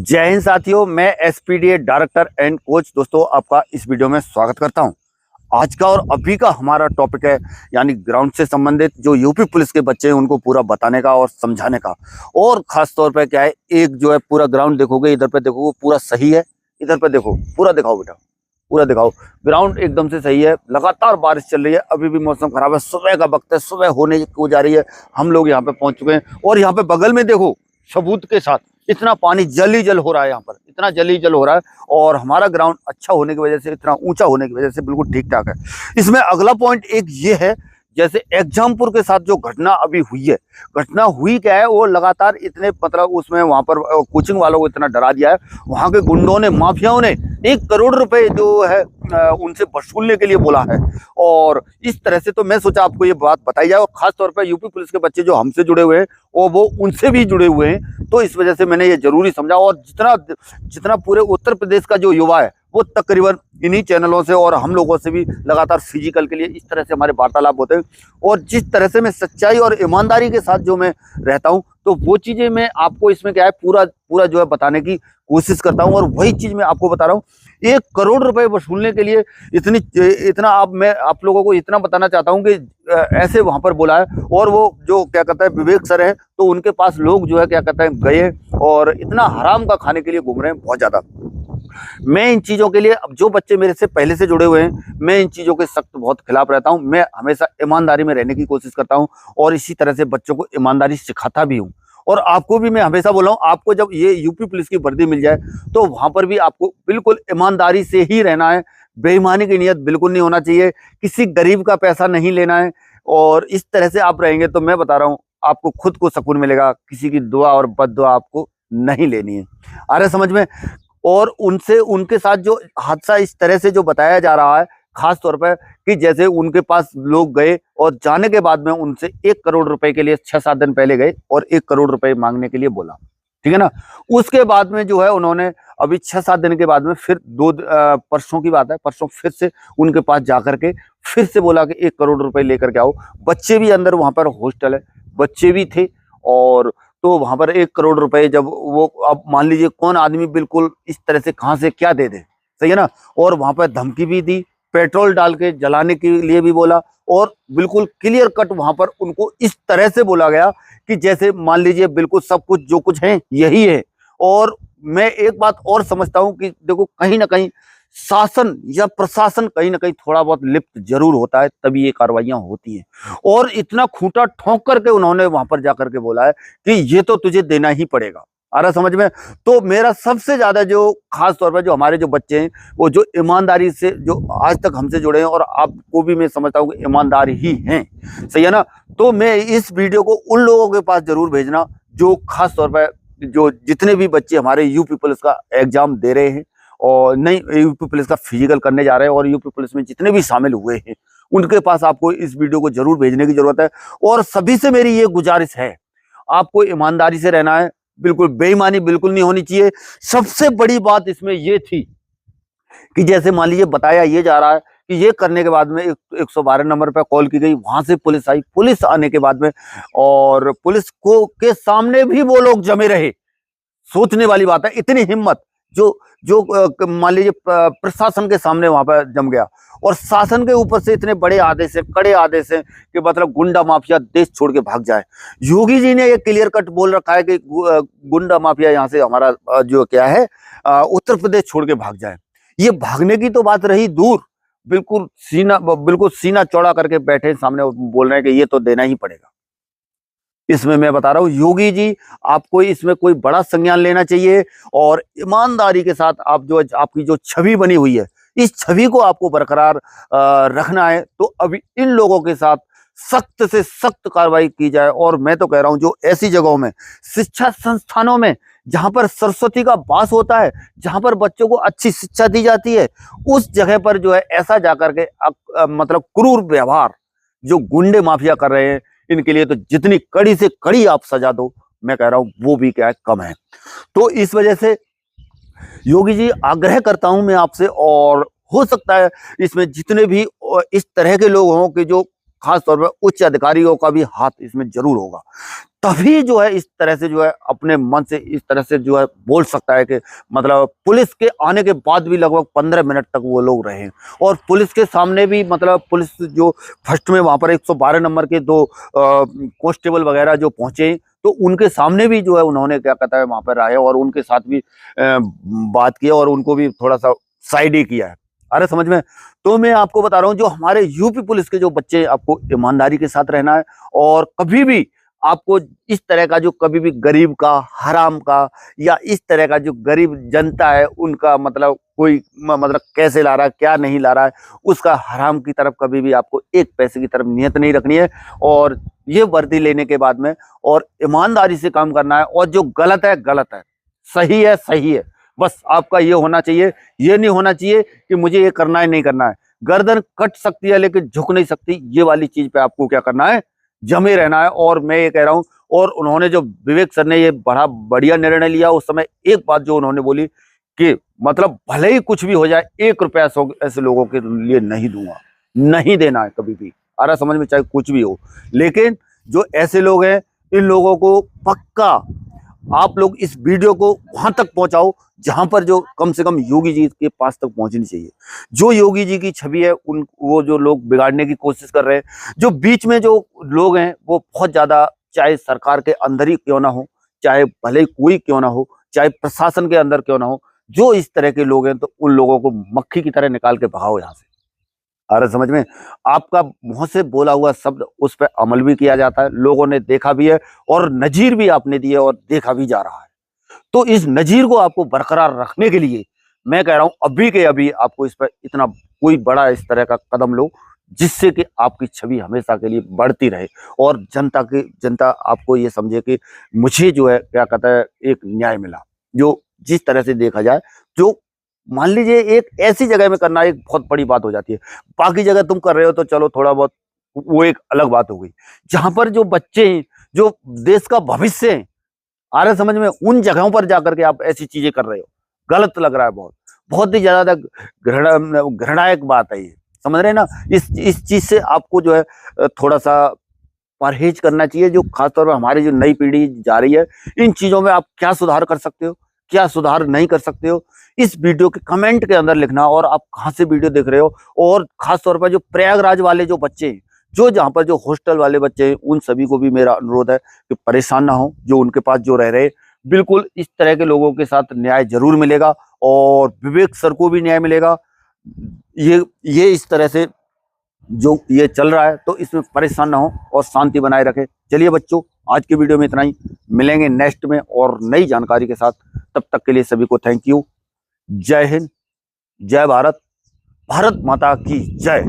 जय हिंद साथियों, मैं एसपीडीए डायरेक्टर एंड कोच दोस्तों आपका इस वीडियो में स्वागत करता हूं। आज का और अभी का हमारा टॉपिक है यानी ग्राउंड से संबंधित जो यूपी पुलिस के बच्चे हैं उनको पूरा बताने का और समझाने का। और खास तौर पे क्या है, एक जो है पूरा ग्राउंड देखोगे, इधर पे देखोगे पूरा सही है, इधर पे देखो पूरा दिखाओ बेटा, पूरा दिखाओ। ग्राउंड एकदम से सही है, लगातार बारिश चल रही है, अभी भी मौसम खराब है, सुबह का वक्त है, सुबह होने को जा रही है, हम लोग यहाँ पे पहुंच चुके हैं। और यहाँ पे बगल में देखो सबूत के साथ इतना पानी जल ही जल हो रहा है, यहाँ पर इतना जल ही जल हो रहा है। और हमारा ग्राउंड अच्छा होने की वजह से, इतना ऊंचा होने की वजह से बिल्कुल ठीक ठाक है। इसमें अगला पॉइंट एक ये है, जैसे एग्जामपुर के साथ जो घटना अभी हुई है, घटना हुई क्या है, वो लगातार इतने मतलब उसमें वहां पर कोचिंग वालों को इतना डरा दिया है, वहां के गुंडों ने, माफियाओं ने 1 करोड़ रुपए जो है उनसे वसूलने के लिए बोला है। और इस तरह से तो मैं सोचा आपको ये बात बताई जाए, और खास तौर पर यूपी पुलिस के बच्चे जो हमसे जुड़े हुए हैं और वो उनसे भी जुड़े हुए हैं, तो इस वजह से मैंने ये जरूरी समझा। और जितना पूरे उत्तर प्रदेश का जो युवा है वो तकरीबन इन्हीं चैनलों से और हम लोगों से भी लगातार फिजिकल के लिए इस तरह से हमारे वार्तालाप होते हैं। और जिस तरह से मैं सच्चाई और ईमानदारी के साथ जो मैं रहता हूं, तो वो चीजें मैं आपको इसमें क्या है पूरा जो है बताने की कोशिश करता हूं। और वही चीज मैं आपको बता रहा हूं, 1 करोड़ रुपए वसूलने के लिए इतना मैं आप लोगों को इतना बताना चाहता हूं कि ऐसे वहां पर बोला है। और वो जो क्या कहता है विवेक सर है, तो उनके पास लोग जो है क्या कहते हैं गए और इतना हराम का खाने के लिए घूम रहे हैं बहुत ज्यादा। मैं इन चीजों के लिए, अब जो बच्चे मेरे से पहले से जुड़े हुए हैं, मैं इन चीजों के सख्त बहुत खिलाफ रहता हूं। मैं हमेशा ईमानदारी में रहने की कोशिश करता हूं और इसी तरह से बच्चों को ईमानदारी सिखाता भी हूं। और आपको भी मैं हमेशा बोला हूं, आपको जब ये यूपी पुलिस की वर्दी मिल जाए तो वहां पर भी आपको बिल्कुल ईमानदारी से ही रहना है। बेईमानी की नीयत बिल्कुल नहीं होना चाहिए, किसी गरीब का पैसा नहीं लेना है। और इस तरह से आप रहेंगे तो मैं बता रहा हूं आपको खुद को सुकून मिलेगा, किसी की दुआ और बद्दुआ आपको नहीं लेनी है। आ रहा समझ में? और उनके साथ जो हादसा इस तरह से जो बताया जा रहा है, खास तौर पर कि जैसे उनके पास लोग गए और जाने के बाद में उनसे 1 करोड़ रुपए के लिए 6-7 दिन पहले गए और 1 करोड़ रुपए मांगने के लिए बोला, ठीक है ना। उसके बाद में जो है उन्होंने अभी 6-7 दिन के बाद में फिर परसों की बात है, परसों फिर से उनके पास जाकर के फिर से बोला कि 1 करोड़ रुपए लेकर के आओ। बच्चे भी अंदर, वहां पर हॉस्टल है, बच्चे भी थे। और तो वहां पर 1 करोड़ रुपए जब वो, अब मान लीजिए कौन आदमी बिल्कुल इस तरह से कहां से क्या दे दे, सही है ना। और वहां पर धमकी भी दी, पेट्रोल डाल के जलाने के लिए भी बोला। और बिल्कुल क्लियर कट वहां पर उनको इस तरह से बोला गया कि जैसे मान लीजिए बिल्कुल सब कुछ जो कुछ है यही है। और मैं एक बात और समझता हूं कि देखो, कहीं ना कहीं शासन या प्रशासन कहीं ना कहीं थोड़ा बहुत लिप्त जरूर होता है, तभी ये कार्रवाइयां होती हैं। और इतना खूंटा ठोंक करके उन्होंने वहां पर जाकर के बोला है कि ये तो तुझे देना ही पड़ेगा। आ रहा समझ में? तो मेरा सबसे ज्यादा जो खास तौर पर जो हमारे जो बच्चे हैं, वो जो ईमानदारी से जो आज तक हमसे जुड़े हैं, और आपको भी मैं समझता हूँ कि ईमानदार ही हैं, सही है ना। तो मैं इस वीडियो को उन लोगों के पास जरूर भेजना जो खास तौर पर जो जितने भी बच्चे हमारे यूपी पुलिस का एग्जाम दे रहे हैं और नहीं यूपी पुलिस का फिजिकल करने जा रहे हैं, और यूपी पुलिस में जितने भी शामिल हुए हैं, उनके पास आपको इस वीडियो को जरूर भेजने की जरूरत है। और सभी से मेरी ये गुजारिश है, आपको ईमानदारी से रहना है, बिल्कुल बेईमानी बिल्कुल नहीं होनी चाहिए। सबसे बड़ी बात इसमें ये थी कि जैसे मान लीजिए बताया ये जा रहा है कि ये करने के बाद में 112 नंबर पर कॉल की गई, वहां से पुलिस आई, पुलिस आने के बाद में और पुलिस को के सामने भी वो लोग जमे रहे। सोचने वाली बात है, इतनी हिम्मत जो जो मान लीजिए प्रशासन के सामने वहां पर जम गया। और शासन के ऊपर से इतने बड़े आदेश है, कड़े आदेश है कि मतलब गुंडा माफिया देश छोड़ के भाग जाए। योगी जी ने ये क्लियर कट बोल रखा है कि गुंडा माफिया यहाँ से हमारा जो क्या है उत्तर प्रदेश छोड़ के भाग जाए। ये भागने की तो बात रही दूर, बिल्कुल सीना चौड़ा करके बैठे सामने, बोल रहे हैं कि ये तो देना ही पड़ेगा। इसमें मैं बता रहा हूं योगी जी, आपको इसमें कोई बड़ा संज्ञान लेना चाहिए। और ईमानदारी के साथ आप जो आपकी जो छवि बनी हुई है, इस छवि को आपको बरकरार रखना है। तो अभी इन लोगों के साथ सख्त से सख्त कार्रवाई की जाए। और मैं तो कह रहा हूं जो ऐसी जगहों में, शिक्षा संस्थानों में जहां पर सरस्वती का वास होता है, जहां पर बच्चों को अच्छी शिक्षा दी जाती है, उस जगह पर जो है ऐसा जाकर के मतलब क्रूर व्यवहार जो गुंडे माफिया कर रहे हैं, इनके लिए तो जितनी कड़ी से कड़ी आप सजा दो, मैं कह रहा हूं वो भी क्या है कम है। तो इस वजह से योगी जी, आग्रह करता हूं मैं आपसे, और हो सकता है इसमें जितने भी इस तरह के लोग हों कि जो खास तौर पर उच्च अधिकारियों का भी हाथ इसमें जरूर होगा, तभी जो है इस तरह से जो है अपने मन से इस तरह से जो है बोल सकता है कि मतलब पुलिस के आने के बाद भी लगभग 15 मिनट तक वो लोग रहे और पुलिस के सामने भी मतलब पुलिस जो फर्स्ट में वहां पर 112 नंबर के दो कांस्टेबल वगैरह जो पहुंचे तो उनके सामने भी जो है उन्होंने क्या कहता है वहां पर आए और उनके साथ भी बात की और उनको भी थोड़ा सा साइड ही किया है। अरे समझ में। तो मैं आपको बता रहा हूँ जो हमारे यूपी पुलिस के जो बच्चे, आपको ईमानदारी के साथ रहना है और कभी भी आपको इस तरह का जो कभी भी गरीब का, हराम का या इस तरह का जो गरीब जनता है उनका मतलब कोई मतलब कैसे ला रहा है क्या नहीं ला रहा है, उसका हराम की तरफ कभी भी आपको एक पैसे की तरफ नियत नहीं रखनी है और ये वर्दी लेने के बाद में और ईमानदारी से काम करना है और जो गलत है गलत है, सही है सही है, बस आपका ये होना चाहिए। ये नहीं होना चाहिए कि मुझे ये करना है नहीं करना है। गर्दन कट सकती है लेकिन झुक नहीं सकती, ये वाली चीज पे आपको क्या करना है, जमे रहना है। और मैं ये कह रहा हूं, और उन्होंने जो विवेक सर ने ये बड़ा बढ़िया निर्णय लिया उस समय, एक बात जो उन्होंने बोली कि मतलब भले ही कुछ भी हो जाए 1 रुपया ऐसे लोगों के लिए नहीं दूंगा, नहीं देना है कभी भी, आ रहा समझ में, चाहे कुछ भी हो। लेकिन जो ऐसे लोग हैं इन लोगों को पक्का आप लोग इस वीडियो को वहां तक पहुंचाओ जहां पर जो कम से कम योगी जी के पास तक पहुंचनी चाहिए। जो योगी जी की छवि है उन वो जो लोग बिगाड़ने की कोशिश कर रहे हैं, जो बीच में जो लोग हैं वो बहुत ज्यादा, चाहे सरकार के अंदर ही क्यों ना हो, चाहे भले कोई क्यों ना हो, चाहे प्रशासन के अंदर क्यों ना हो, जो इस तरह के लोग हैं तो उन लोगों को मक्खी की तरह निकाल के भगाओ यहाँ से। आ रहा समझ में। आपका मुंह से बोला हुआ शब्द उस पर अमल भी किया जाता है, लोगों ने देखा भी है और नजीर भी आपने दी है और देखा भी जा रहा है। तो इस नजीर को आपको बरकरार रखने के लिए मैं कह रहा हूं अभी के अभी आपको इस पर इतना कोई बड़ा इस तरह का कदम लो जिससे कि आपकी छवि हमेशा के लिए बढ़ती रहे और जनता आपको ये समझे कि मुझे जो है क्या कहता है एक न्याय मिला। जो जिस तरह से देखा जाए, जो मान लीजिए एक ऐसी जगह में करना एक बहुत बड़ी बात हो जाती है, बाकी जगह तुम कर रहे हो तो चलो थोड़ा बहुत वो एक अलग बात हो गई। जहां पर जो बच्चे हैं, जो देश का भविष्य है, आ रहा समझ में, उन जगहों पर जाकर के आप ऐसी चीजें कर रहे हो, गलत लग रहा है। बहुत बहुत ही ज्यादा घृणायक बात है ये, समझ रहे हैं ना। इस चीज से आपको जो है थोड़ा सा परहेज करना चाहिए। जो खासतौर पर हमारी जो नई पीढ़ी जा रही है, इन चीजों में आप क्या सुधार कर सकते हो, क्या सुधार नहीं कर सकते हो, इस वीडियो के कमेंट के अंदर लिखना। और आप कहाँ से वीडियो देख रहे हो, और खासतौर पर जो प्रयागराज वाले जो बच्चे हैं, जो जहाँ पर जो हॉस्टल वाले बच्चे हैं, उन सभी को भी मेरा अनुरोध है कि परेशान ना हो। जो उनके पास जो रह रहे, बिल्कुल इस तरह के लोगों के साथ न्याय जरूर मिलेगा और विवेक सर को भी न्याय मिलेगा। ये इस तरह से जो ये चल रहा है तो इसमें परेशान ना हो और शांति बनाए रखें। चलिए बच्चों, आज की वीडियो में इतना ही, मिलेंगे नेक्स्ट में और नई जानकारी के साथ। तब तक के लिए सभी को थैंक यू। जय हिंद, जय भारत, भारत माता की जय।